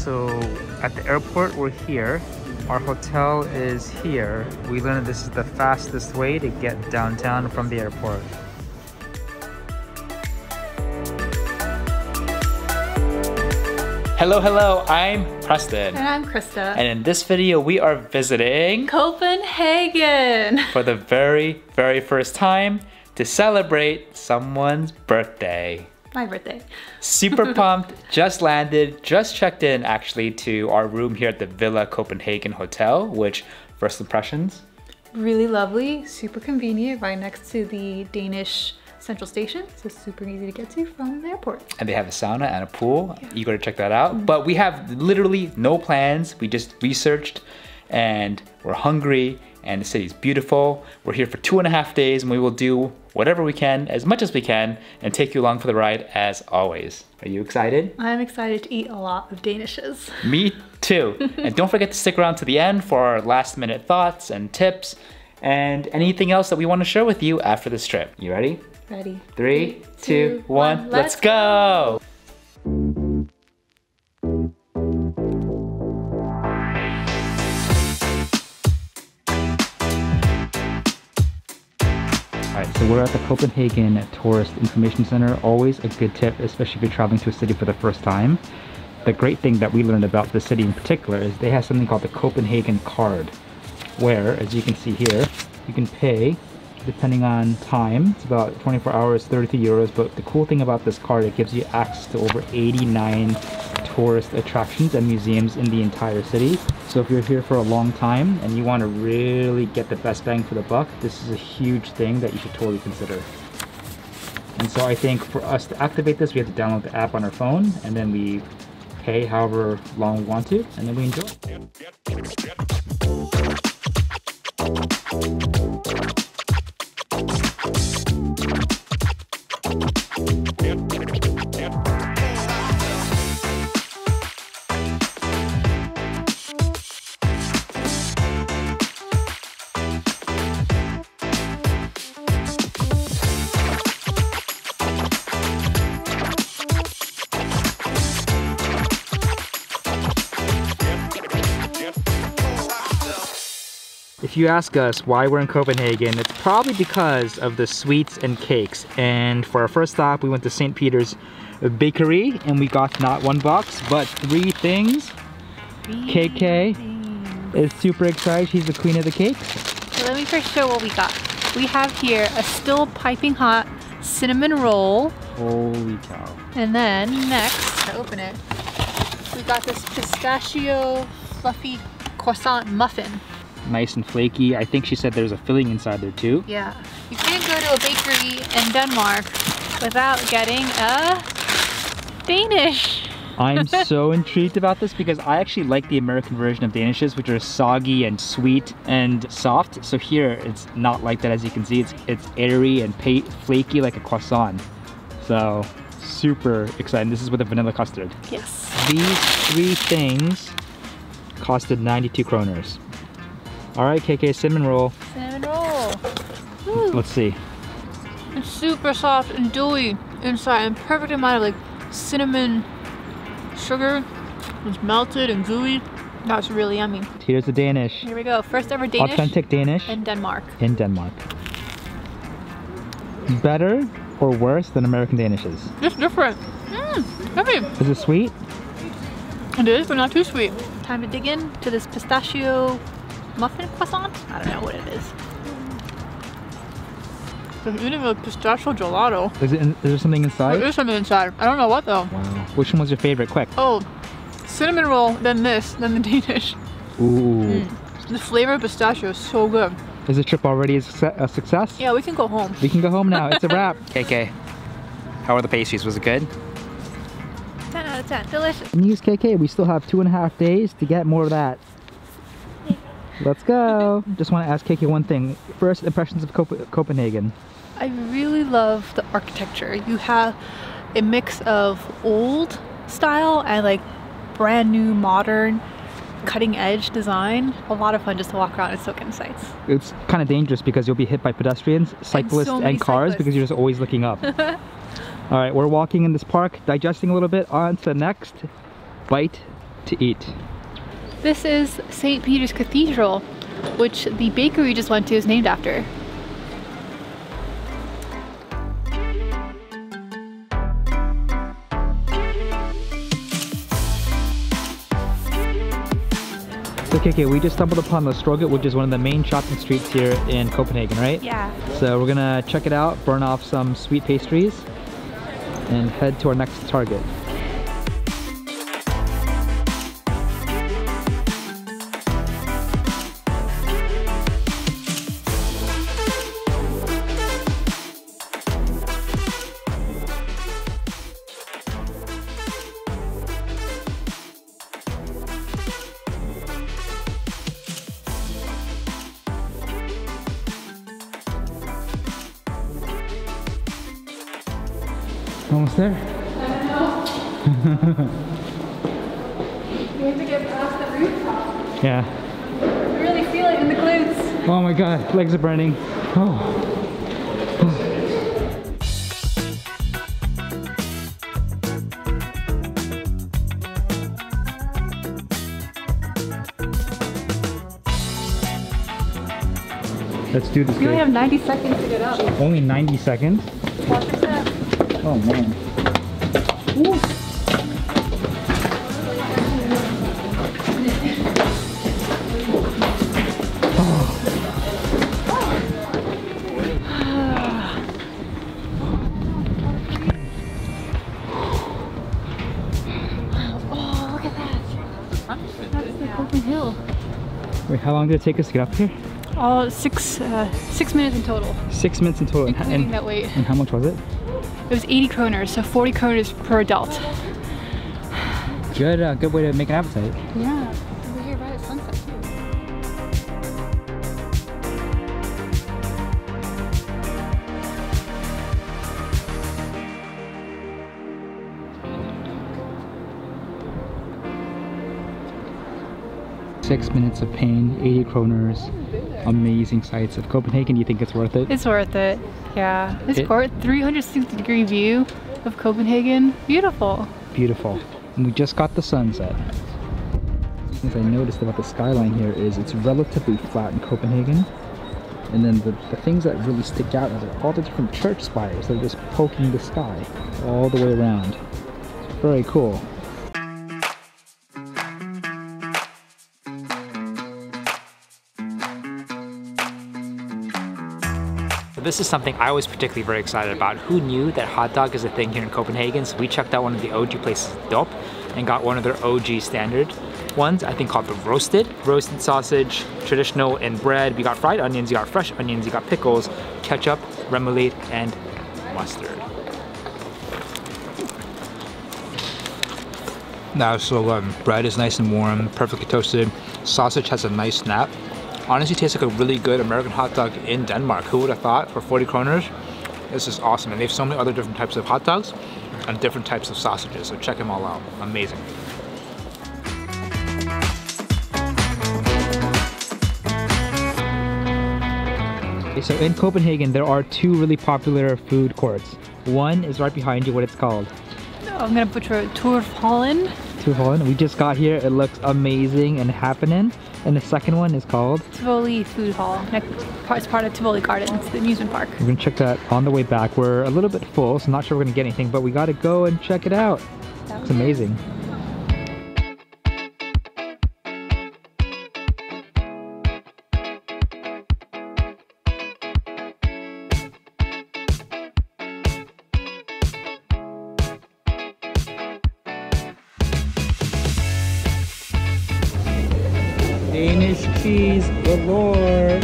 So at the airport, we're here. Our hotel is here. We learned this is the fastest way to get downtown from the airport. Hello, hello, I'm Preston. And I'm Krista. And in this video, we are visiting Copenhagen for the very, very first time to celebrate someone's birthday. My birthday. Super pumped, just landed, just checked in actually to our room here at the Villa Copenhagen Hotel, which, first impressions? Really lovely, super convenient, right next to the Danish Central Station, so super easy to get to from the airport. And they have a sauna and a pool. Yeah. You gotta check that out. But we have literally no plans. We just researched and we're hungry and the city's beautiful. We're here for 2.5 days and we will do whatever we can, as much as we can, and take you along for the ride as always. Are you excited? I'm excited to eat a lot of Danishes. Me too. And don't forget to stick around to the end for our last minute thoughts and tips and anything else that we want to share with you after this trip. You ready? Ready. 3, 2, 1, let's go! Alright, so we're at the Copenhagen Tourist Information Center. Always a good tip, especially if you're traveling to a city for the first time. The great thing that we learned about the city in particular is they have something called the Copenhagen card, where, as you can see here, you can pay depending on time. It's about 24 hours, 33 euros, but the cool thing about this card, it gives you access to over 89 tourist attractions and museums in the entire city. So if you're here for a long time and you want to really get the best bang for the buck, this is a huge thing that you should totally consider. And so I think for us to activate this, we have to download the app on our phone, and then we pay however long we want to, and then we enjoy. If you ask us why we're in Copenhagen, it's probably because of the sweets and cakes. And for our first stop, we went to St. Peter's Bakery and we got not one box, but 3 things. KK is super excited. She's the queen of the cakes. So let me first show what we got. We have here a still piping hot cinnamon roll. Holy cow. And then next, to open it, we got this pistachio fluffy croissant muffin. Nice and flaky. I think she said there's a filling inside there too. Yeah. You can't go to a bakery in Denmark without getting a Danish. I'm so intrigued about this because I actually like the American version of Danishes, which are soggy and sweet and soft. So here it's not like that, as you can see. It's airy and flaky like a croissant. So super exciting. This is with a vanilla custard. Yes. These 3 things costed 92 kroners. All right, KK, cinnamon roll. Cinnamon roll. Woo. Let's see. It's super soft and dewy inside, and perfect amount of like cinnamon sugar. It's melted and gooey. That's really yummy. Here's the Danish. Here we go. First ever Danish. Authentic Danish. In Denmark. In Denmark. Better or worse than American Danishes? Just different. Yummy. Is it sweet? It is, but not too sweet. Time to dig in to this pistachio muffin croissant? I don't know what it is. I'm eating a pistachio gelato. Is there something inside? There is something inside. I don't know what though. Wow. Which one was your favorite? Quick. Oh, cinnamon roll, then this, then the Danish. Ooh. The flavor of pistachio is so good. Is the trip already a success? Yeah, we can go home. We can go home now. It's a wrap. KK, how are the pastries? Was it good? 10 out of 10. Delicious. News KK, we still have 2.5 days to get more of that. Let's go. Just want to ask KK one thing. First impressions of Copenhagen. I really love the architecture. You have a mix of old style and like brand new modern cutting edge design. A lot of fun just to walk around and soak in sights. It's kind of dangerous because you'll be hit by pedestrians, cyclists, and cars because you're just always looking up. All right, we're walking in this park, digesting a little bit, on to the next bite to eat? This is St. Peter's Cathedral, which the bakery we just went to is named after. Okay, we just stumbled upon the Stroget, which is one of the main shopping streets here in Copenhagen, right? Yeah. So we're gonna check it out, burn off some sweet pastries, and head to our next target. Almost there? We have to get past the rooftop. Yeah. I really feel it in the glutes. Oh my god, legs are burning. Oh. Let's do this. We only have 90 seconds to get up. Only 90 seconds? Watch your step. Oh man. Woo. Oh, look at that. That's the Copenhagen Hill. Wait, how long did it take us to get up here? Oh, 6 minutes in total. 6 minutes in total. Including that wait. And how much was it? It was 80 kroners, so 40 kroners per adult. Good way to make an appetite. Yeah, we're here right at sunset too. Six minutes of pain, 80 kroners. Amazing sights of Copenhagen. You think it's worth it? It's worth it. Yeah, it's worth 360-degree view of Copenhagen. Beautiful. Beautiful. And we just got the sunset. Things I noticed about the skyline here is it's relatively flat in Copenhagen. And then the things that really stick out are all the different church spires that are just poking the sky all the way around. It's very cool. This is something I was particularly very excited about. Who knew that hot dog is a thing here in Copenhagen? So we checked out one of the OG places, Dop, and got one of their OG standard ones, I think called the roasted sausage, traditional in bread. We got fried onions, you got fresh onions, you got pickles, ketchup, remoulade, and mustard. Now, so bread is nice and warm, perfectly toasted. Sausage has a nice snap. Honestly tastes like a really good American hot dog in Denmark. Who would have thought? For 40 kroners? This is awesome. And they have so many other different types of hot dogs and different types of sausages. So check them all out. Amazing. Okay, so in Copenhagen, there are two really popular food courts. One is right behind you, what it's called. I'm gonna butcher it. Tour of Holland. Tour of Holland. We just got here. It looks amazing and happening. And the second one is called? Tivoli Food Hall. It's part of Tivoli Gardens, the amusement park. We're gonna check that on the way back. We're a little bit full, so I'm not sure we're gonna get anything, but we gotta go and check it out. It's amazing. Danish cheese galore.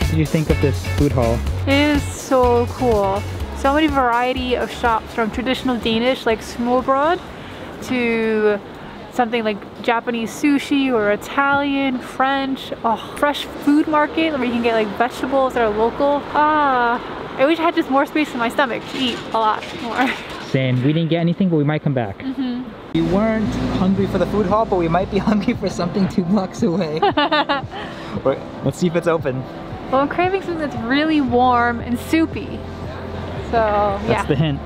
What do you think of this food hall? It is so cool. So many variety of shops, from traditional Danish like smørrebrød to something like Japanese sushi or Italian, French, fresh food market where you can get like vegetables that are local. I wish I had just more space in my stomach to eat a lot more. Same. We didn't get anything, but we might come back. We weren't hungry for the food hall, but we might be hungry for something 2 blocks away. Let's see if it's open. Well, I'm craving something that's really warm and soupy. So, yeah. That's the hint.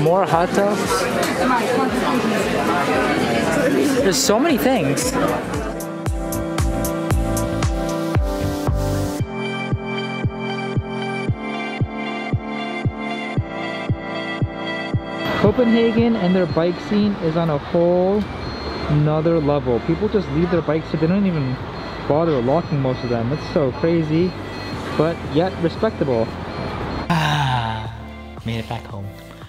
More hot dogs. There's so many things. Copenhagen and their bike scene is on a whole nother level. People just leave their bikes here. They don't even bother locking most of them. It's so crazy, but yet respectable. Made it back home.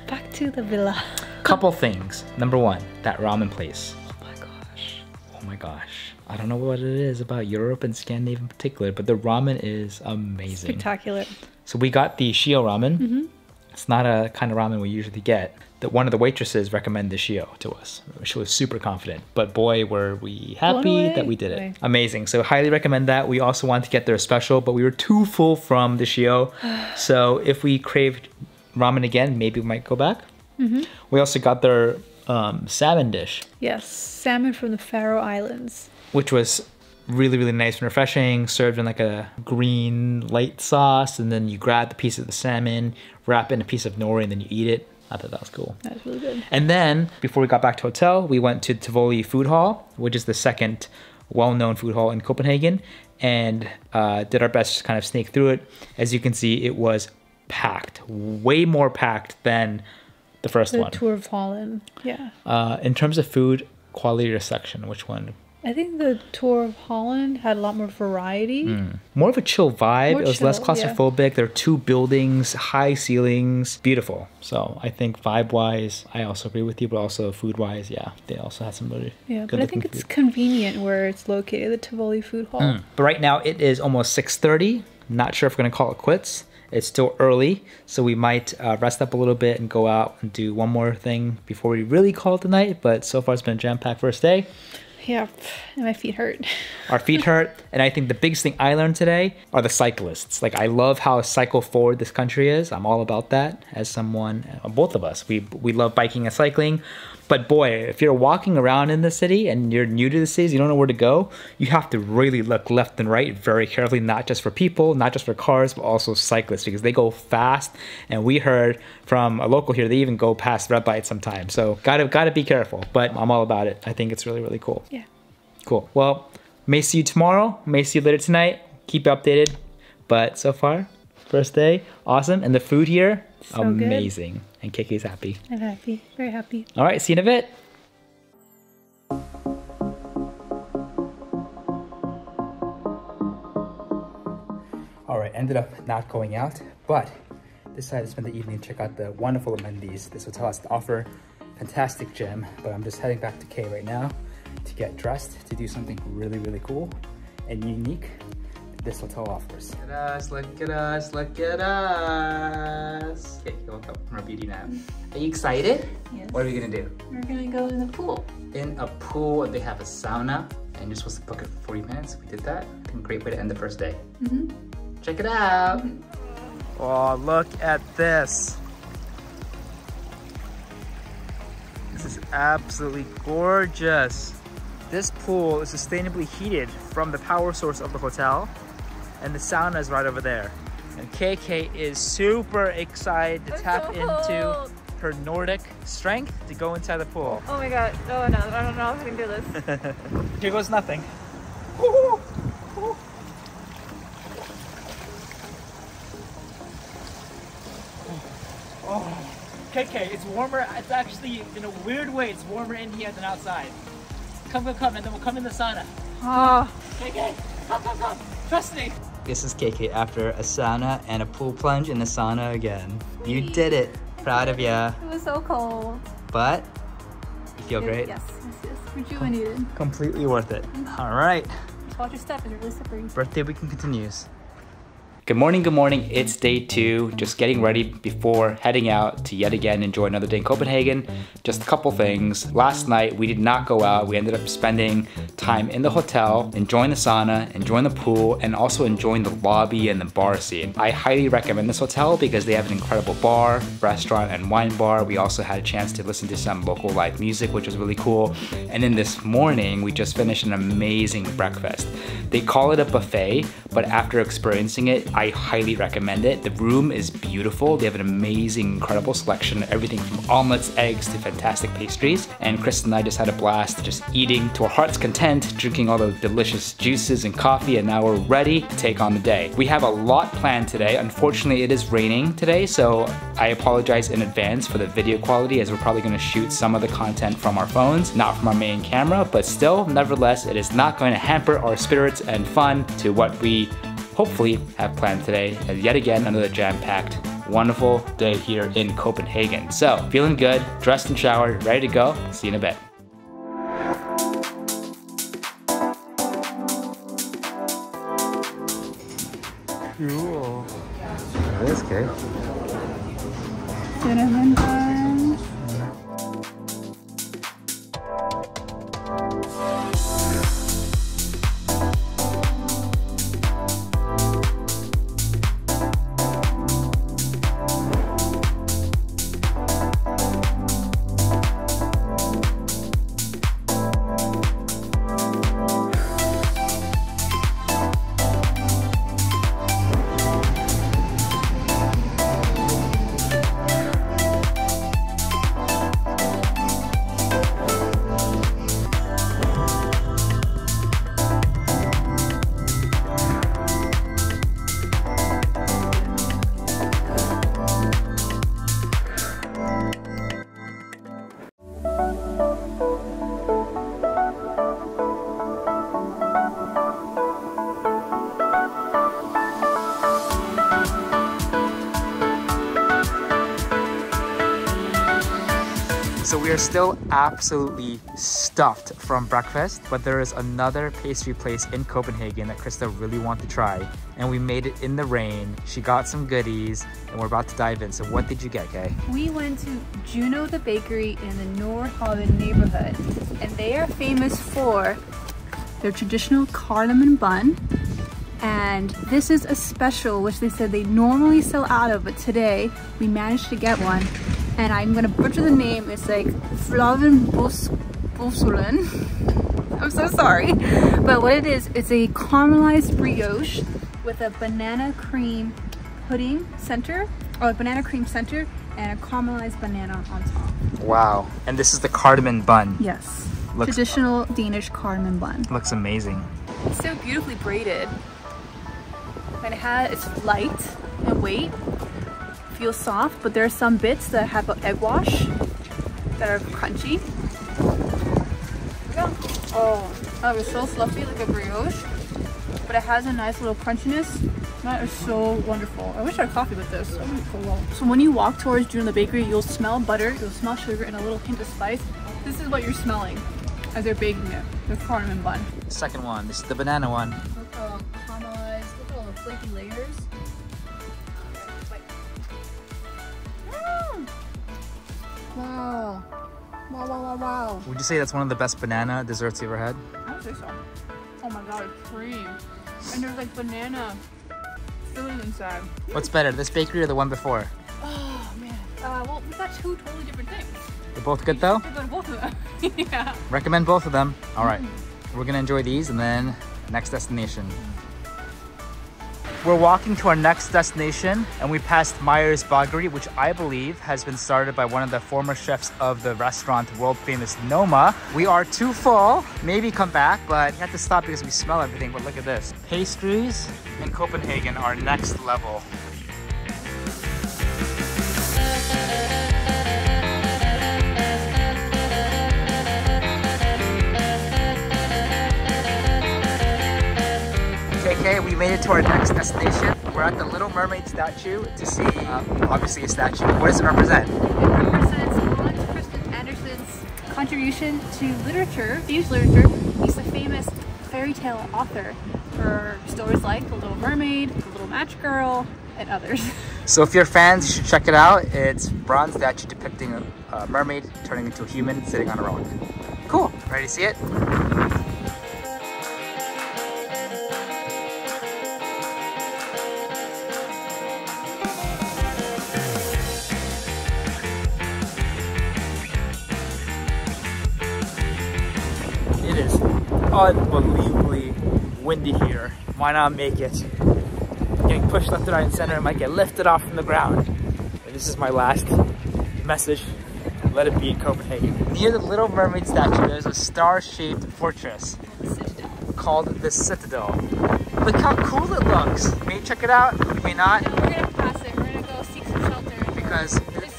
Back to the villa. Couple things. Number one, that ramen place. Oh my gosh. Oh my gosh. I don't know what it is about Europe and Scandinavia in particular, but the ramen is amazing. Spectacular. So we got the Shio ramen. It's not a kind of ramen we usually get. One of the waitresses recommended the Shio to us. She was super confident, but boy, were we happy that we did it. Amazing. So highly recommend that. We also wanted to get their special, but we were too full from the Shio. So if we craved ramen again, maybe we might go back. We also got their salmon dish. Yes, salmon from the Faroe Islands. Which was really, really nice and refreshing, served in like a green light sauce, and then you grab the piece of the salmon, wrap it in a piece of nori, and then you eat it. I thought that was cool. That was really good. And then, before we got back to hotel, we went to Tivoli Food Hall, which is the second well-known food hall in Copenhagen, and did our best to kind of sneak through it. As you can see, it was packed, way more packed than the first one. The Tour of Holland, yeah. In terms of food, quality or section, which one? I think the Tour of Holland had a lot more variety. More of a chill vibe. More it was less chill, claustrophobic. Yeah. There are 2 buildings, high ceilings, beautiful. So I think vibe-wise, I also agree with you, but also food-wise, yeah, they also had some really good but I think it's convenient where it's located, the Tivoli Food Hall. But right now it is almost 6:30. Not sure if we're gonna call it quits. It's still early, so we might rest up a little bit and go out and do one more thing before we really call it the night. But so far it's been a jam-packed first day. Yeah, and my feet hurt. Our feet hurt, and I think the biggest thing I learned today are the cyclists. Like, I love how cycle forward this country is. I'm all about that as someone, both of us, we love biking and cycling. But boy, if you're walking around in the city and you're new to the cities, you don't know where to go, you have to really look left and right very carefully, not just for people, not just for cars, but also cyclists, because they go fast. And we heard from a local here, they even go past red lights sometimes. So gotta be careful, but I'm all about it. I think it's really, really cool. Yeah. Cool. Well, may see you tomorrow, may see you later tonight. Keep you updated. But so far, first day, awesome. And the food here, so amazing. Good. And Keke's happy. I'm happy, very happy. All right, see you in a bit. All right, ended up not going out, but decided to spend the evening and check out the wonderful amenities this hotel has to offer. Fantastic gym, but I'm just heading back to K right now to get dressed to do something really, really cool and unique this hotel offers. Look at us, look at us, look at us. Okay, you woke up from our beauty nap. Are you excited? Yes. What are we gonna do? We're gonna go in the pool. In a pool, they have a sauna, and you're supposed to book it for 40 minutes. We did that. I think a great way to end the first day. Check it out. Oh, look at this. This is absolutely gorgeous. This pool is sustainably heated from the power source of the hotel, and the sauna is right over there. And KK is super excited to tap into her Nordic strength to go inside the pool. Oh my god, oh no, I don't know if I can do this. Here goes nothing. Oh, KK, it's warmer. It's actually, in a weird way, it's warmer in here than outside. Come, and then we'll come in the sauna. Oh. KK, come. Trust me. This is KK after a sauna and a pool plunge in the sauna again. You did it. Proud of ya. It was so cold. But you feel great? Yes. Rejuvenated. Completely worth it. All right. Just watch your step, it's really slippery. Birthday weekend continues. Good morning, good morning. It's day 2, just getting ready before heading out to yet again enjoy another day in Copenhagen. Just a couple things. Last night, we did not go out. We ended up spending time in the hotel, enjoying the sauna, enjoying the pool, and also enjoying the lobby and the bar scene. I highly recommend this hotel because they have an incredible bar, restaurant, and wine bar. We also had a chance to listen to some local live music, which was really cool. And then this morning, we just finished an amazing breakfast. They call it a buffet, but after experiencing it, I highly recommend it. The room is beautiful. They have an amazing, incredible selection, everything from omelets, eggs, to fantastic pastries. And Krista and I just had a blast just eating to our heart's content, drinking all the delicious juices and coffee, and now we're ready to take on the day. We have a lot planned today. Unfortunately, it is raining today, so I apologize in advance for the video quality, as we're probably gonna shoot some of the content from our phones, not from our main camera, but still, nevertheless, it is not going to hamper our spirits and fun to what we hopefully have planned today. And yet again, another jam-packed, wonderful day here in Copenhagen. So, feeling good, dressed and showered, ready to go. See you in a bit. Cool. It is, okay. Cinnamon buns. So we are still absolutely stuffed from breakfast, but there is another pastry place in Copenhagen that Krista really wanted to try, and we made it in the rain. She got some goodies, and we're about to dive in. So what did you get, Kay? We went to Juno the Bakery in the Nordhavn neighborhood, and they are famous for their traditional cardamom bun. And this is a special, which they said they normally sell out of, but today we managed to get one. And I'm gonna butcher the name. It's like Flaven Bosolen. I'm so sorry. But what it is, it's a caramelized brioche with a banana cream pudding center, or a banana cream center, and a caramelized banana on top. Wow. And this is the cardamom bun. Yes. Traditional Danish cardamom bun. Looks amazing. It's so beautifully braided. And it's light in weight. Feels soft, but there are some bits that have an egg wash that are crunchy. Oh, it's so fluffy, like a brioche, but it has a nice little crunchiness. That is so wonderful. I wish I had coffee with this. That would be cool. So when you walk towards Juno the Bakery, you'll smell butter, you'll smell sugar, and a little hint of spice. This is what you're smelling as they're baking it, the cardamom bun. Second one, this is the banana one. Look caramelized, look at all the flaky layers. Wow. Wow, wow, wow, wow. Would you say that's one of the best banana desserts you ever had? I would say so. Oh my god, it's cream. And there's like banana filling inside. What's better, this bakery or the one before? Oh man. Well, we got two totally different things. They're both good though? We go to both of them. Yeah. Recommend both of them. All right, we're gonna enjoy these and then next destination. We're walking to our next destination and we passed Meyer's Bageri, which I believe has been started by one of the former chefs of the restaurant, world famous Noma. We are too full, maybe come back, but we have to stop because we smell everything. But look at this. Pastries in Copenhagen are next level. KK, Okay, we made it to our next destination. We're at the Little Mermaid statue to see, obviously, a statue. What does it represent? It represents Krista Anderson's contribution to literature, Danish literature. He's a famous fairy tale author for stories like The Little Mermaid, The Little Match Girl, and others. So if you're fans, you should check it out. It's a bronze statue depicting a mermaid turning into a human sitting on a rock. Cool. Ready to see it? It is unbelievably windy here. Why not make it? Getting pushed left, right, and center. I might get lifted off from the ground. And this is my last message. Let it be in Copenhagen. Near the Little Mermaid statue, there's a star-shaped fortress called the Citadel. Look how cool it looks. May check it out, may not. No, we're gonna pass it. We're gonna go seek some shelter. Because it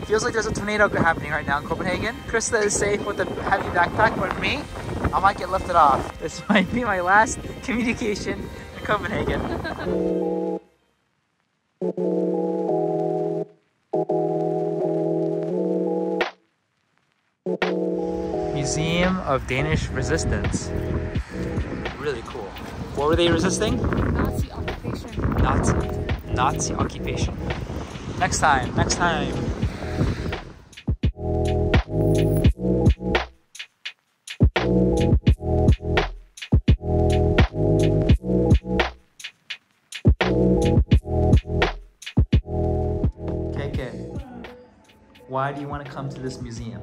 feels like there's a tornado happening right now in Copenhagen. Krista is safe with a heavy backpack, but me, I might get lifted off. This might be my last communication in Copenhagen. Museum of Danish Resistance. Really cool. What were they resisting? Nazi occupation. Nazi occupation. Next time, next time. Why do you want to come to this museum?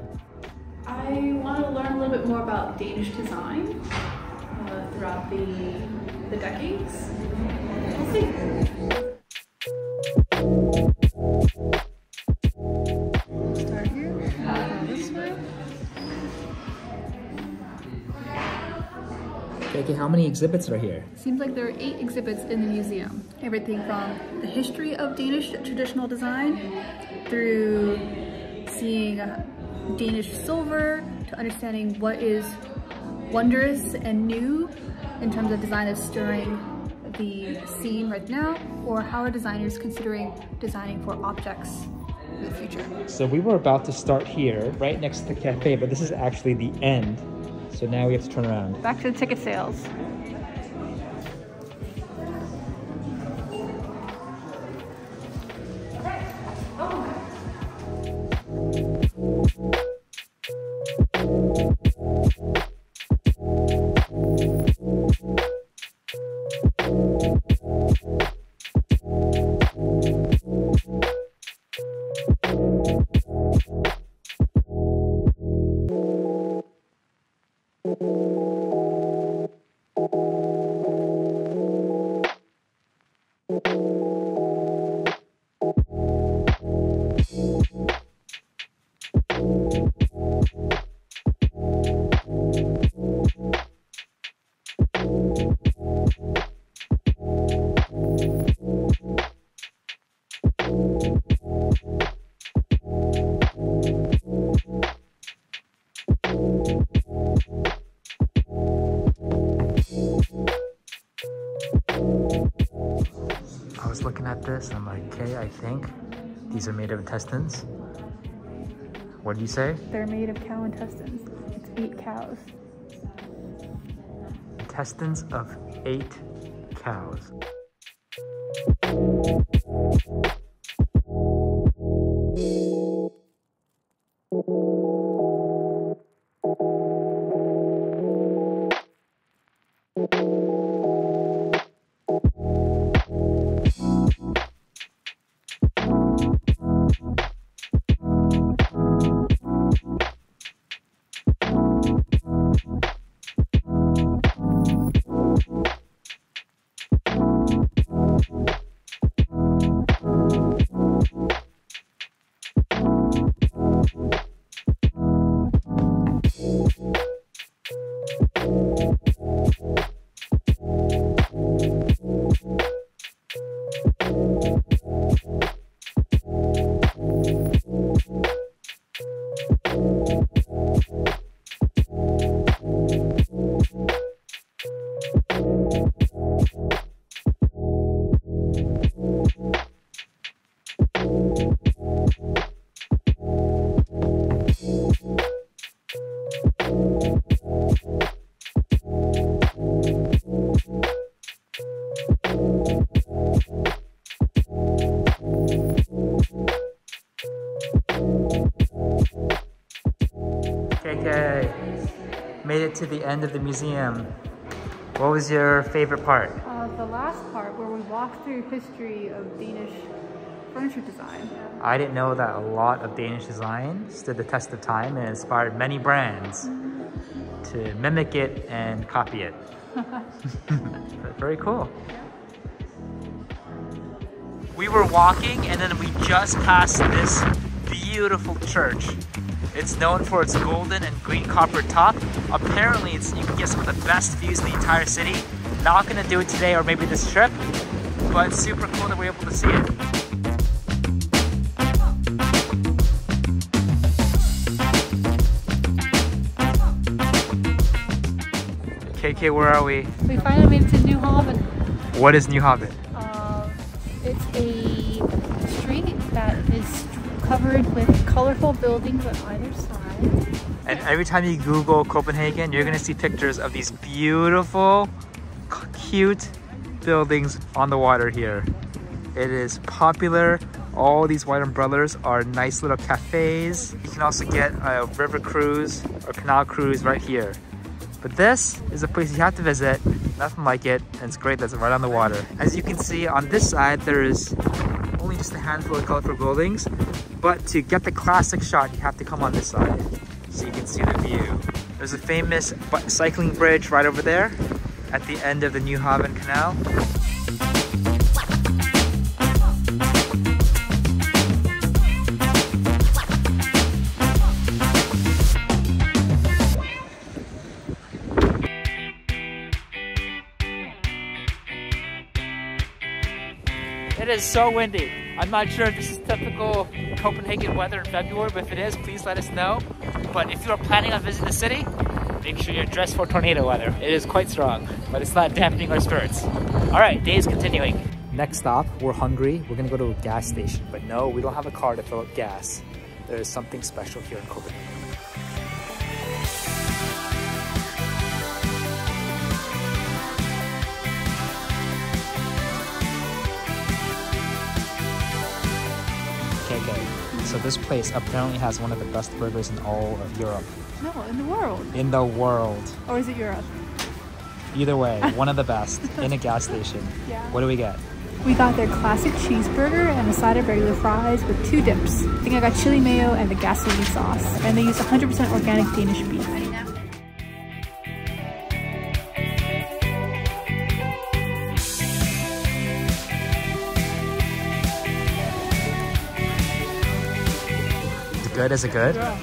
I want to learn a little bit more about Danish design throughout the decades. We'll see. Start here. This way. Okay, how many exhibits are here? Seems like there are 8 exhibits in the museum. Everything from the history of Danish traditional design through seeing Danish silver to understanding what is wondrous and new in terms of design that's stirring the scene right now, or how a designer is considering designing for objects in the future. So we were about to start here, right next to the cafe, but this is actually the end. So now we have to turn around. Back to the ticket sales. Looking at this, I'm like, okay, I think these are made of intestines. What do you say? They're made of cow intestines. It's 8 cows. Intestines of 8 cows. it to the end of the museum. What was your favorite part? The last part where we walked through history of Danish furniture design. I didn't know that a lot of Danish design stood the test of time and inspired many brands to mimic it and copy it. Very cool. We were walking and then we just passed this beautiful church. It's known for its golden and green copper top. Apparently, you can get some of the best views in the entire city. Not gonna do it today or maybe this trip, but it's super cool that we're able to see it. KK, where are we? We finally made it to New Haven. What is New Haven? It's a street that is covered with colorful buildings on either side. And every time you Google Copenhagen, you're gonna see pictures of these beautiful, cute buildings on the water here. It is popular. All these white umbrellas are nice little cafes. You can also get a river cruise or canal cruise right here. But this is a place you have to visit. Nothing like it, and it's great that's right on the water. As you can see on this side, there is only just a handful of colorful buildings, but to get the classic shot, you have to come on this side so you can see the view. There's a famous cycling bridge right over there at the end of the New Haven Canal. It is so windy. I'm not sure if this is typical Copenhagen weather in February, but if it is, please let us know. But if you are planning on visiting the city, make sure you're dressed for tornado weather. It is quite strong, but it's not dampening our spirits. All right, day is continuing. Next stop, we're hungry. We're gonna go to a gas station, but no, we don't have a car to fill up gas. There is something special here in Copenhagen. So this place apparently has one of the best burgers in all of Europe. No, in the world. In the world. Or is it Europe? Either way, one of the best in a gas station. Yeah. What do we get? We got their classic cheeseburger and a side of regular fries with 2 dips. I think I got chili mayo and the gasoline sauce. And they use 100% organic Danish beef. Good? Is it good? Yeah.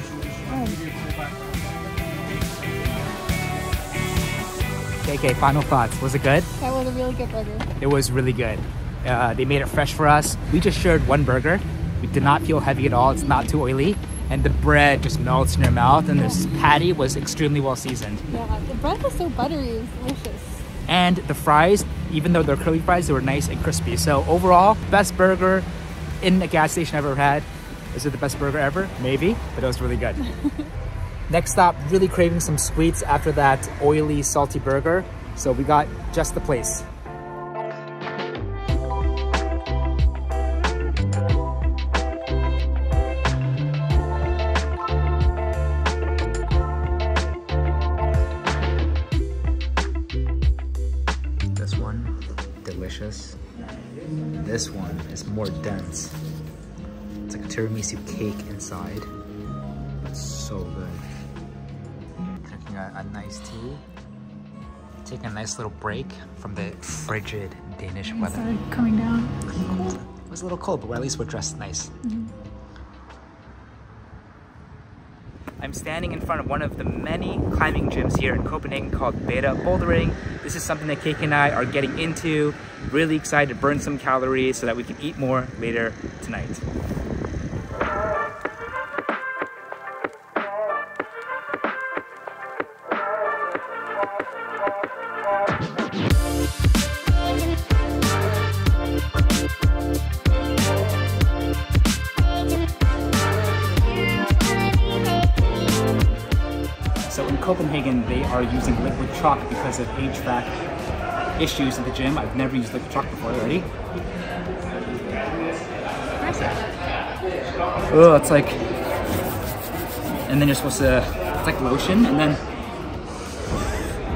Okay, final thoughts. Was it good? That was a really good burger. It was really good. They made it fresh for us. We just shared one burger. We did not feel heavy at all. It's not too oily. And the bread just melts in your mouth. And this patty was extremely well seasoned. Yeah, the bread was so buttery. It was delicious. And the fries, even though they're curly fries, they were nice and crispy. So overall, best burger in a gas station I've ever had. Is it the best burger ever? Maybe, but it was really good. Next stop, really craving some sweets after that oily, salty burger. So we got just the place. This one, delicious. This one is more dense. It's like a tiramisu cake inside. It's so good. Drinking a nice tea. Taking a nice little break from the frigid Danish weather. It started coming down. Cold. It was a little cold, but at least we're dressed nice. I'm standing in front of one of the many climbing gyms here in Copenhagen called Beta Bouldering. This is something that Kake and I are getting into. Really excited to burn some calories so that we can eat more later tonight. So in Copenhagen, they are using liquid chalk because of HVAC issues at the gym. I've never used liquid chalk before. Ready? Oh, it's like, and then you're supposed to, it's like lotion, and then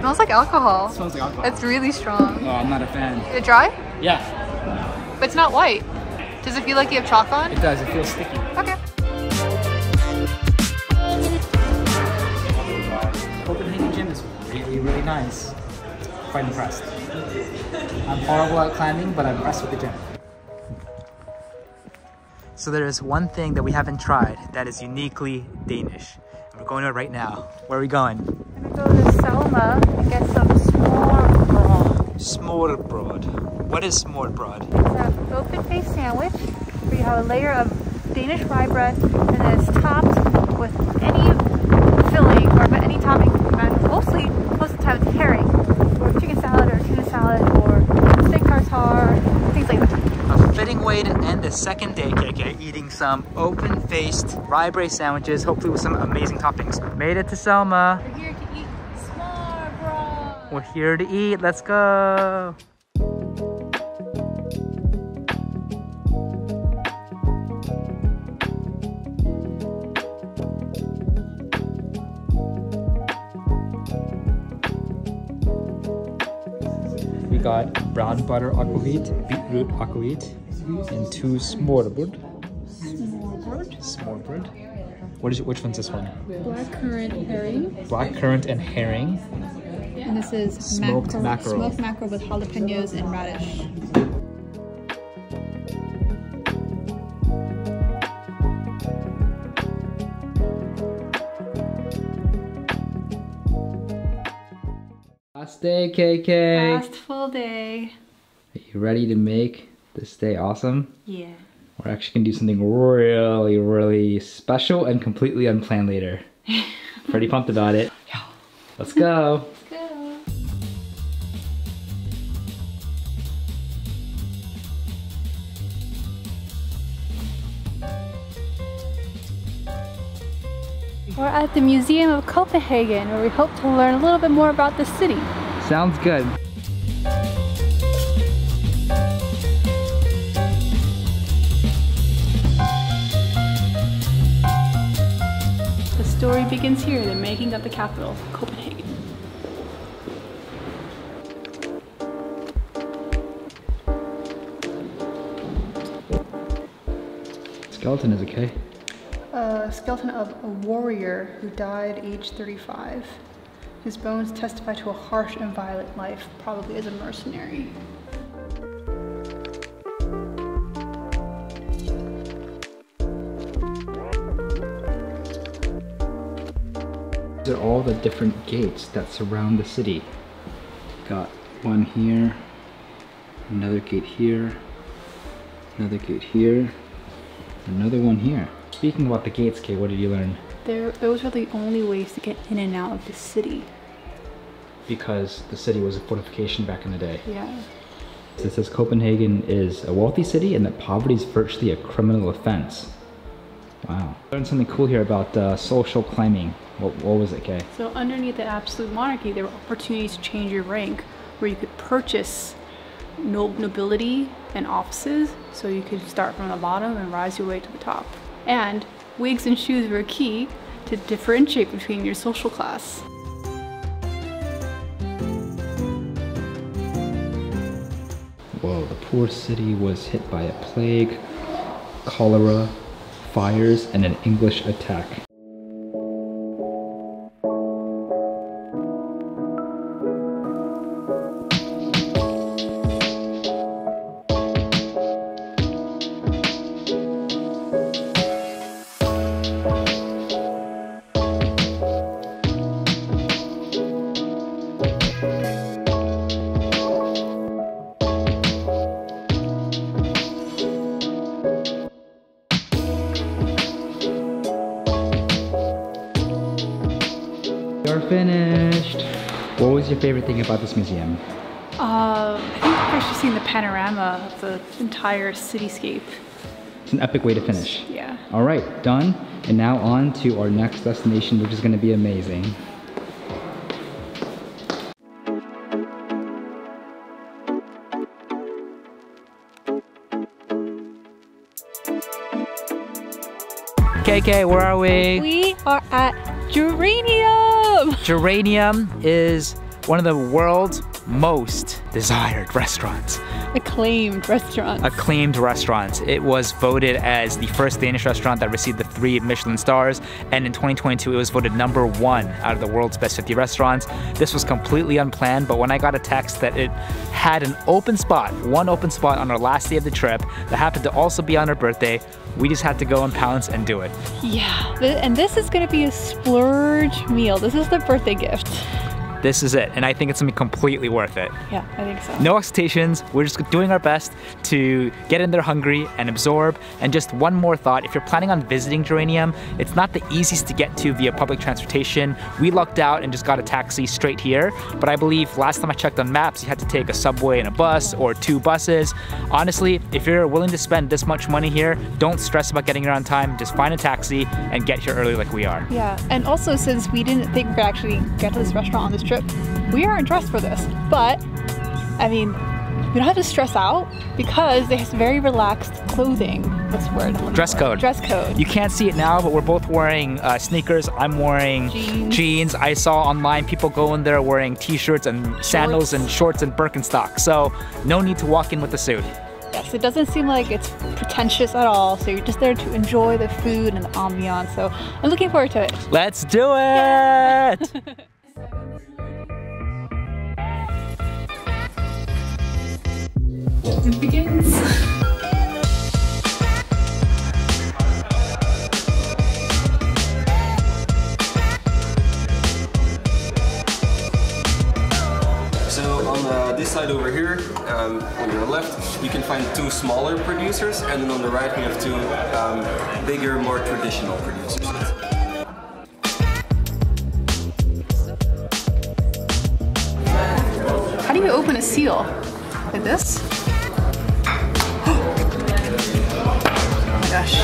smells like alcohol. It smells like alcohol. It's really strong. Oh, I'm not a fan. Is it dry? Yeah. But it's not white. Does it feel like you have chalk on? It does. It feels sticky. Okay. Copenhagen gym is really, really nice. Quite impressed. I'm horrible at climbing, but I'm impressed with the gym. So there's one thing that we haven't tried that is uniquely Danish. And we're going to it right now. Where are we going? I'm gonna go to Selma and get some smørrebrød. Smørrebrød. What is smørrebrød? It's an open-faced sandwich where you have a layer of Danish rye bread and then it's topped with any filling or any topping. And most of the time it's herring or chicken salad or tuna salad or steak tartare, things like that. A fitting way to end the second day, KK, eating some open-faced rye bread sandwiches, hopefully with some amazing toppings. Made it to Selma. We're here to eat smørrebrød. We're here to eat. Let's go. We got brown butter aquavit, beetroot aquavit, and 2 smørrebrød. Smørrebrød. Which one's this one? Blackcurrant herring. Blackcurrant and herring. And this is Smoked mackerel. Smoked mackerel with jalapenos and radish. Last day, KK. Last full day. Are you ready to make this day awesome? Yeah. We're actually gonna do something really, really special and completely unplanned later. Pretty pumped about it. Yeah. Let's go. Let's go. We're at the Museum of Copenhagen, where we hope to learn a little bit more about the city. Sounds good. The story begins here, the making of the capital, Copenhagen. Skeleton is okay. A skeleton of a warrior who died aged 35. His bones testify to a harsh and violent life, probably as a mercenary. These are all the different gates that surround the city. Got one here, another gate here, another gate here, another one here. Speaking about the gates, Kay, what did you learn? Those were the only ways to get in and out of the city. Because the city was a fortification back in the day. Yeah. It says Copenhagen is a wealthy city and that poverty is virtually a criminal offense. Wow. I learned something cool here about social climbing. What was it, Kay? So underneath the absolute monarchy, there were opportunities to change your rank, where you could purchase nobility and offices, so you could start from the bottom and rise your way to the top. And wigs and shoes were key to differentiate between your social class. Whoa, the poor city was hit by a plague, cholera, fires, and an English attack. You're finished. What was your favorite thing about this museum? I think I've actually seen the panorama of the entire cityscape. It's an epic way to finish. Yeah. All right, done. And now on to our next destination, which is going to be amazing. KK, where are we? We are at Geranium! Geranium is one of the world's most desired restaurants. Acclaimed restaurants. Acclaimed restaurants. It was voted as the first Danish restaurant that received the 3 Michelin stars, and in 2022 it was voted #1 out of the world's best 50 restaurants. This was completely unplanned, but when I got a text that it had an open spot, one open spot on our last day of the trip that happened to also be on our birthday, we just had to go and pounce and do it. Yeah, and this is gonna be a splurge meal. This is the birthday gift. This is it, and I think it's gonna be completely worth it. Yeah, I think so. No expectations, we're just doing our best to get in there hungry and absorb. And just one more thought, if you're planning on visiting Geranium, it's not the easiest to get to via public transportation. We lucked out and just got a taxi straight here, but I believe last time I checked on maps, you had to take a subway and a bus or 2 buses. Honestly, if you're willing to spend this much money here, don't stress about getting here on time, just find a taxi and get here early like we are. Yeah, and also since we didn't think we could actually get to this restaurant on this trip, we aren't dressed for this, but I mean, we don't have to stress out because they have very relaxed clothing. What's the word? Dress code. Dress code. You can't see it now, but we're both wearing sneakers. I'm wearing jeans. I saw online people go in there wearing t-shirts and sandals and shorts and Birkenstock. So no need to walk in with a suit. Yes, it doesn't seem like it's pretentious at all. So you're just there to enjoy the food and the ambiance. So I'm looking forward to it. Let's do it! It begins. So on this side over here, on your left, you can find 2 smaller producers, and then on the right we have 2 bigger, more traditional producers. How do you open a seal? Like this? Oh my gosh.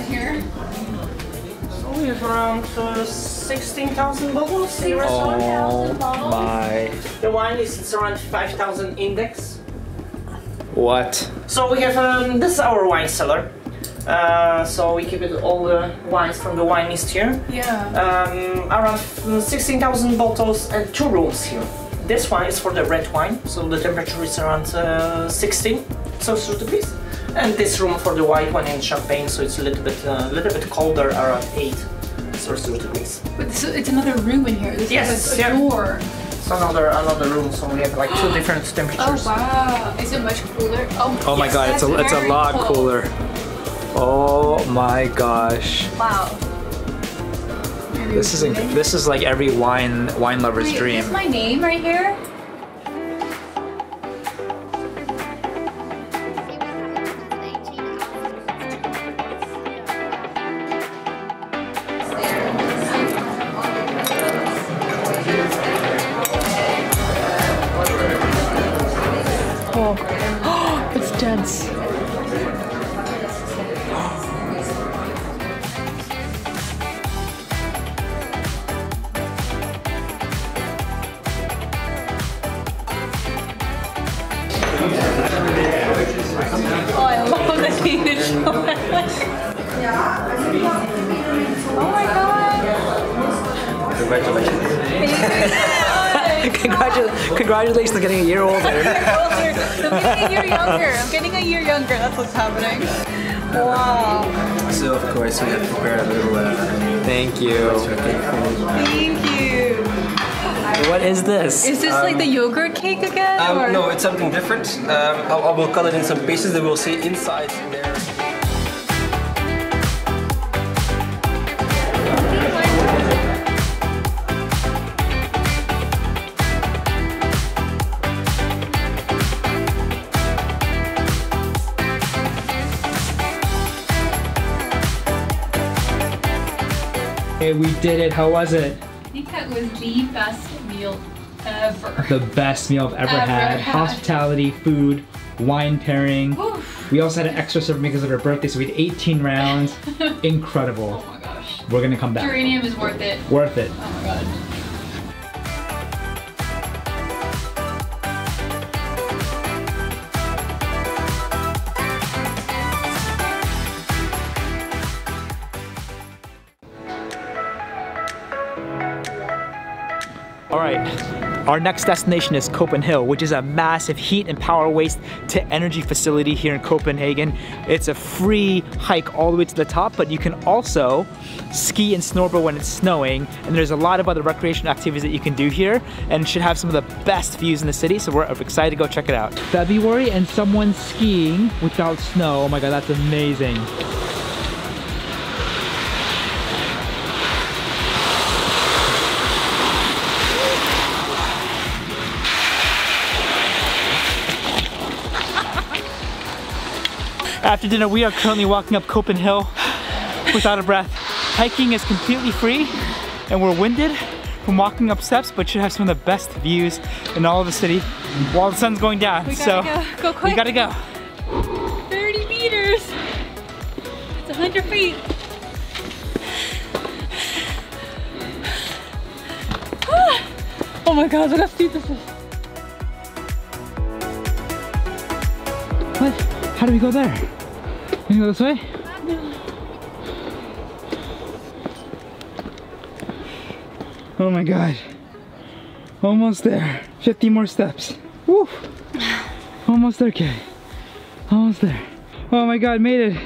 Here? So we have around 16,000 bottles in the restaurant. Oh my. The wine is around 5,000 index. What? So we have, this is our wine cellar. So we keep it all the wines from the wine list here. Yeah. Around 16,000 bottles and 2 rooms here. This one is for the red wine, so the temperature is around 16 Celsius degrees. And this room for the white one and champagne, so it's a little bit colder, around 8 Celsius degrees. But it's another room in here. This is a door. It's another room, so we have like 2 different temperatures. Oh wow! Is it much cooler? Oh my god! It's a lot cooler. Oh my gosh! Wow. This is like every wine lover's dream. Is my name right here? Oh, it's dense. Oh, I love the Danish flag. Oh my god. Congratulations. Thank you so much. Congratulations on getting a year older. I'm getting a year younger. I'm getting a year younger. That's what's happening. Wow. So of course we have prepared a little Thank you. Thank you. What is this? Is this like the yogurt cake again? Or? No, it's something different. I will cut it in some pieces that we'll see inside there. Hey, we did it. How was it? I think that was the best meal ever. The best meal I've ever had. Hospitality, food, wine pairing. Oof. We also had an extra serve because of our birthday, so we had 18 rounds. Incredible. Oh my gosh. We're gonna come back. Geranium is worth it. Worth it. Oh my god. All right, our next destination is Copenhagen, which is a massive heat and power waste to energy facility here in Copenhagen. It's a free hike all the way to the top, but you can also ski and snowboard when it's snowing. And there's a lot of other recreational activities that you can do here, and it should have some of the best views in the city. So we're excited to go check it out. February and someone skiing without snow. Oh my God, that's amazing. After dinner, we are currently walking up Copenhagen without a breath. Hiking is completely free, and we're winded from walking up steps, but should have some of the best views in all of the city while the sun's going down. We gotta go quick. We gotta go. 30 meters. It's 100 feet. Oh my god, look how steep this is. What? How do we go there? Can you go this way? No. Oh my God. Almost there. 50 more steps. Woo! Almost there, Kay. Almost there. Oh my God, made it.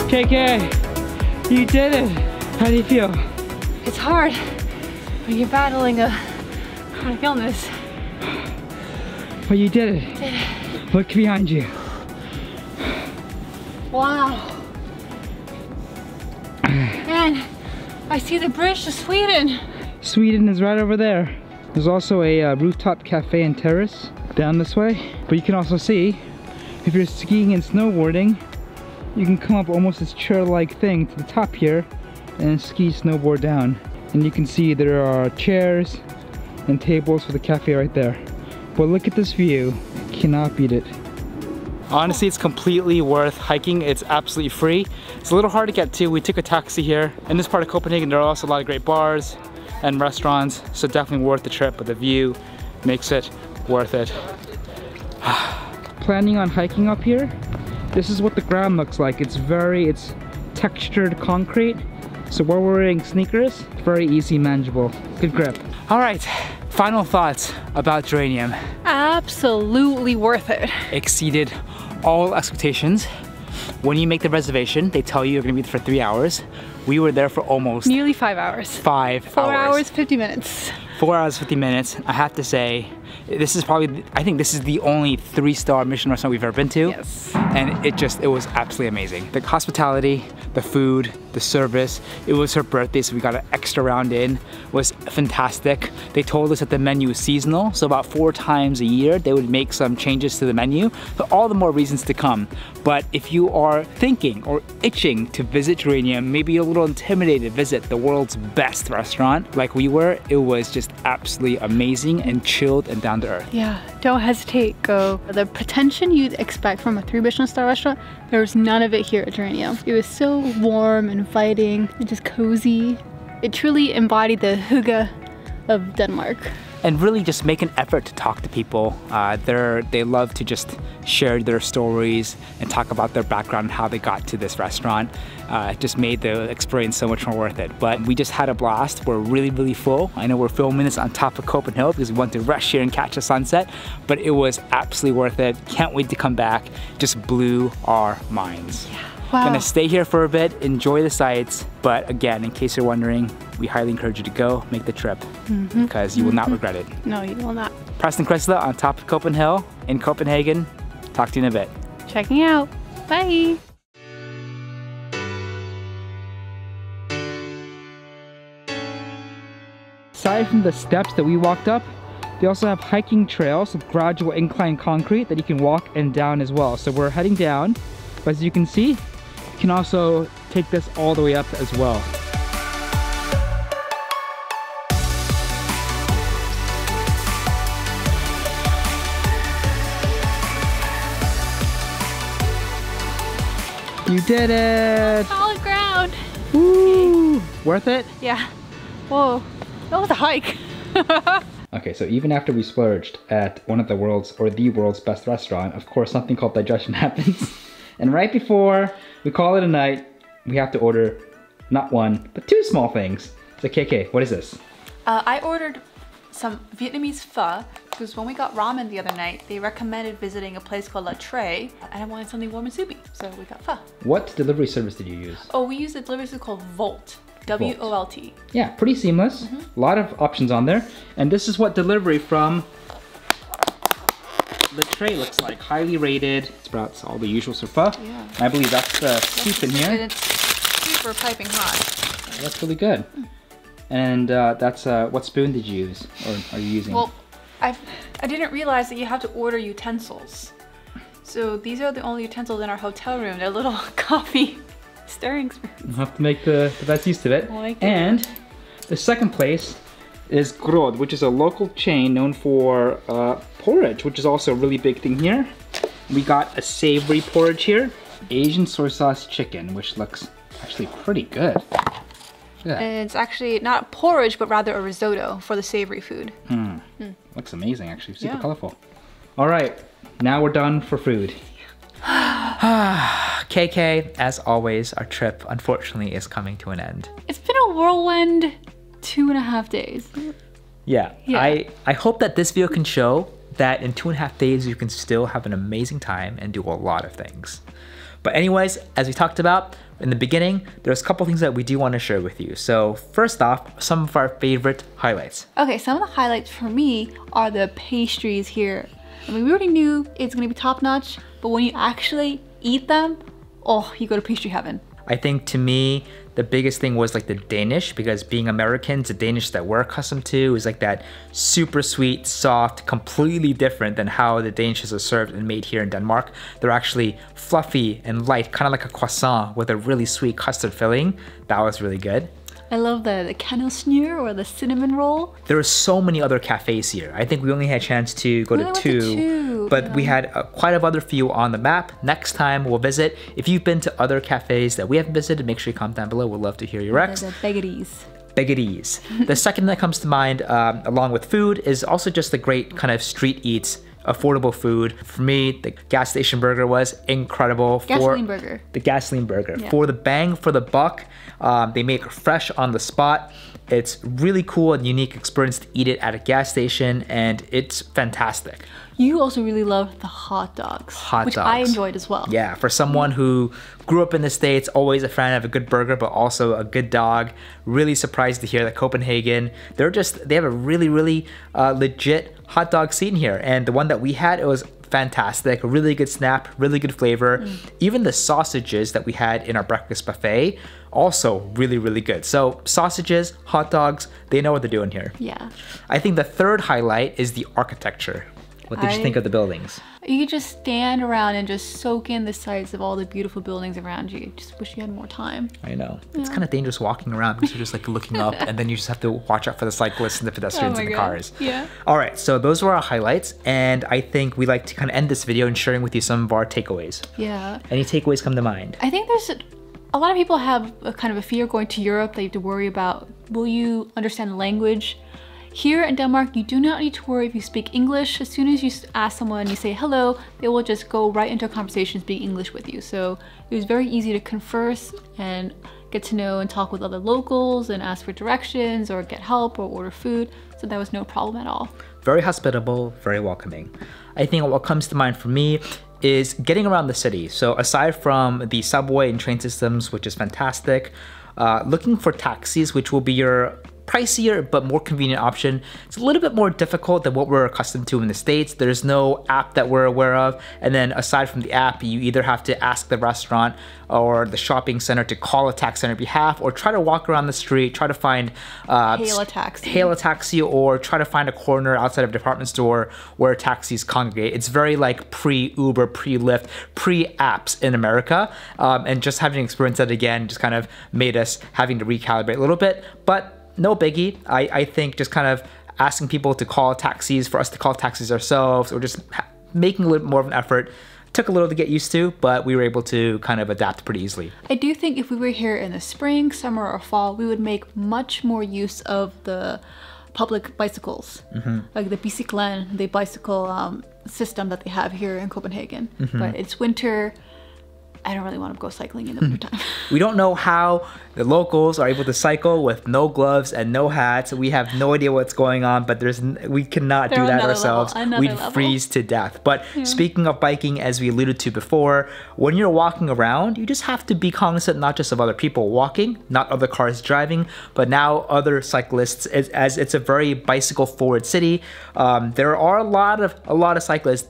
KK, you did it. How do you feel? It's hard when you're battling a chronic illness. But you did it. Did it. Look behind you. Wow. And I see the bridge to Sweden. Sweden is right over there. There's also a rooftop cafe and terrace down this way. But you can also see, if you're skiing and snowboarding, you can come up almost this chair-like thing to the top here and ski snowboard down. And you can see there are chairs and tables for the cafe right there. But look at this view. Cannot beat it. Honestly, it's completely worth hiking. It's absolutely free. It's a little hard to get to. We took a taxi here. In this part of Copenhagen, there are also a lot of great bars and restaurants, so definitely worth the trip, but the view makes it worth it. Planning on hiking up here? This is what the ground looks like. It's textured concrete. So while we're wearing sneakers, it's very easy, manageable. Good grip. All right, final thoughts about Geranium. Absolutely worth it. Exceeded all expectations. When you make the reservation, they tell you you're gonna be there for 3 hours. We were there for almost nearly 5 hours. 5 hours. 4 hours, 50 minutes. 4 hours, 50 minutes. I have to say, this is probably, I think this is the only 3-star Michelin restaurant we've ever been to. Yes. And it was absolutely amazing. The hospitality, the food, the service. It was her birthday, so we got an extra round in. It was fantastic. They told us that the menu is seasonal, so about 4 times a year they would make some changes to the menu. So all the more reasons to come. But if you are thinking or itching to visit Geranium, maybe a little intimidated to visit the world's best restaurant like we were, it was just absolutely amazing and chilled and down to earth. Yeah, don't hesitate, go. The pretension you'd expect from a 3 Michelin star restaurant, there was none of it here at Geranium. It was so warm and inviting and just cozy. It truly embodied the hygge of Denmark. and really just make an effort to talk to people. They love to just share their stories and talk about their background and how they got to this restaurant. It just made the experience so much more worth it. But we just had a blast. We're really, really full. I know we're filming this on top of Copenhagen because we want to rush here and catch a sunset, but it was absolutely worth it. Can't wait to come back. Just blew our minds. Yeah. Wow. Gonna stay here for a bit, enjoy the sights, but again, in case you're wondering, we highly encourage you to go, make the trip, because you will not regret it. No, you will not. Preston Krista on top of Copenhagen in Copenhagen. Talk to you in a bit. Checking out. Bye. Aside from the steps that we walked up, they also have hiking trails with gradual incline concrete that you can walk and down as well. So we're heading down, but as you can see, you can also take this all the way up as well. You did it! Solid ground. Woo! Worth it? Yeah. Whoa, that was a hike. Okay, so even after we splurged at one of the world's, or the world's best restaurant, of course something called digestion happens. And right before we call it a night, we have to order not one, but two small things. So KK, what is this? I ordered some Vietnamese pho because when we got ramen the other night, they recommended visiting a place called La Tray, and I wanted something warm and soupy, so we got pho. What delivery service did you use? Oh, we used a delivery service called Volt. W-O-L-T. Yeah, pretty seamless. A lot of options on there. And this is what delivery from the tray looks like. Highly rated. Sprouts, all the usual pho. Yeah. I believe that's the soup in here. And it's super piping hot. That's really good. And that's what spoon did you use, or are you using? Well, I didn't realize that you have to order utensils. So these are the only utensils in our hotel room. They're little coffee stirring spoons. We'll have to make the best use of it. Like and the second place is Grod, which is a local chain known for porridge, which is also a really big thing here. We got a savory porridge here. Asian soy sauce chicken, which looks actually pretty good. And it's actually not porridge, but rather a risotto for the savory food. Looks amazing, actually. Super Yeah. colorful. All right, now we're done for food. KK, as always, our trip unfortunately is coming to an end. It's been a whirlwind 2.5 days. Yeah. I hope that this video can show that in 2.5 days you can still have an amazing time and do a lot of things. But anyways, as we talked about in the beginning, there's a couple things that we do want to share with you. So first off, some of our favorite highlights. Okay, some of the highlights for me are the pastries here. I mean, we already knew it's gonna be top notch, but when you actually eat them, oh, you go to pastry heaven. I think to me, the biggest thing was like the Danish, because being Americans, the Danish that we're accustomed to is like that super sweet, soft, completely different than how the Danishes are served and made here in Denmark. They're actually fluffy and light, kind of like a croissant with a really sweet custard filling. That was really good. I love the kanelsnur or the cinnamon roll. There are so many other cafes here. I think we only had a chance to go to two, but we had quite a other few on the map. Next time we'll visit. If you've been to other cafes that we haven't visited, make sure you comment down below. We'd love to hear your recs. The baguettes. Baguettes. The second that comes to mind, along with food, is also just the great kind of street eats, affordable food. For me, the gas station burger was incredible. Gasoline burger. The gasoline burger. Yeah. For the bang for the buck, they make it fresh on the spot. It's really cool and unique experience to eat it at a gas station, and it's fantastic. You also really loved the hot dogs. Which I enjoyed as well. Yeah, for someone who grew up in the States, always a fan of a good burger, but also a good dog. Really surprised to hear that Copenhagen, they have a really legit hot dog scene here. And the one that we had, it was fantastic, really good snap, really good flavor. Even the sausages that we had in our breakfast buffet, also really good. So sausages, hot dogs, they know what they're doing here. Yeah. I think the third highlight is the architecture. What did you think of the buildings? You could just stand around and just soak in the sights of all the beautiful buildings around you. Just wish you had more time. I know. It's kind of dangerous walking around because you're just like looking up and then you just have to watch out for the cyclists and the pedestrians and the cars. Yeah. All right, so those were our highlights, and I think we like to kind of end this video and sharing with you some of our takeaways. Yeah. Any takeaways come to mind? I think there's a lot of people have a kind of a fear going to Europe. They have to worry about, will you understand language? Here in Denmark, you do not need to worry if you speak English. As soon as you ask someone, you say hello, they will just go right into a conversation speaking English with you. So it was very easy to converse and get to know and talk with other locals and ask for directions or get help or order food. So that was no problem at all. Very hospitable, very welcoming. I think what comes to mind for me is getting around the city. So aside from the subway and train systems, which is fantastic, looking for taxis, which will be your pricier but more convenient option. It's a little bit more difficult than what we're accustomed to in the States. There's no app that we're aware of, and then aside from the app, you either have to ask the restaurant or the shopping center to call a taxi on your behalf, or try to walk around the street, try to find hail a taxi, or try to find a corner outside of a department store where taxis congregate. It's very like pre-Uber, pre-Lyft, pre-apps in America, and just having experienced that again just kind of made us having to recalibrate a little bit, but no biggie. I think just kind of asking people to call taxis, for us to call taxis ourselves, or just making a little more of an effort took a little to get used to, but we were able to kind of adapt pretty easily. I do think if we were here in the spring, summer, or fall, we would make much more use of the public bicycles, like the bicyklen, the bicycle system that they have here in Copenhagen. But it's winter. I don't really want to go cycling in the wintertime. We don't know how the locals are able to cycle with no gloves and no hats. We have no idea what's going on, but we cannot do that ourselves. We'd freeze to death. But speaking of biking, as we alluded to before, when you're walking around, you just have to be cognizant not just of other people walking, not other cars driving, but now other cyclists. As it's a very bicycle forward city, there are a lot of cyclists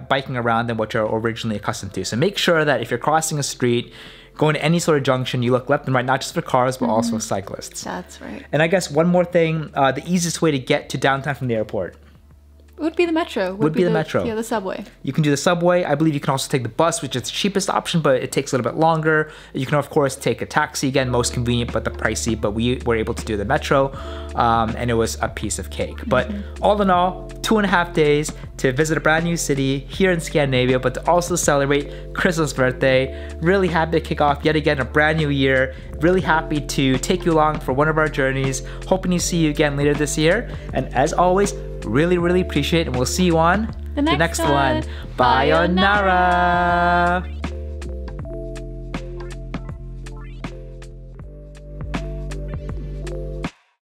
biking around than what you're originally accustomed to. So make sure that if you're crossing a street, going to any sort of junction, you look left and right, not just for cars, but also cyclists. That's right. And I guess one more thing, the easiest way to get to downtown from the airport would be the metro. Would be the metro. Yeah, the subway. You can do the subway. I believe you can also take the bus, which is the cheapest option, but it takes a little bit longer. You can, of course, take a taxi. Again, most convenient, but the pricey. But we were able to do the metro, and it was a piece of cake. But all in all, 2.5 days to visit a brand new city here in Scandinavia, but to also celebrate Krista's birthday. Really happy to kick off yet again a brand new year. Really happy to take you along for one of our journeys. Hoping to see you again later this year. And as always, really appreciate it, and we'll see you on the next one. Bayonara!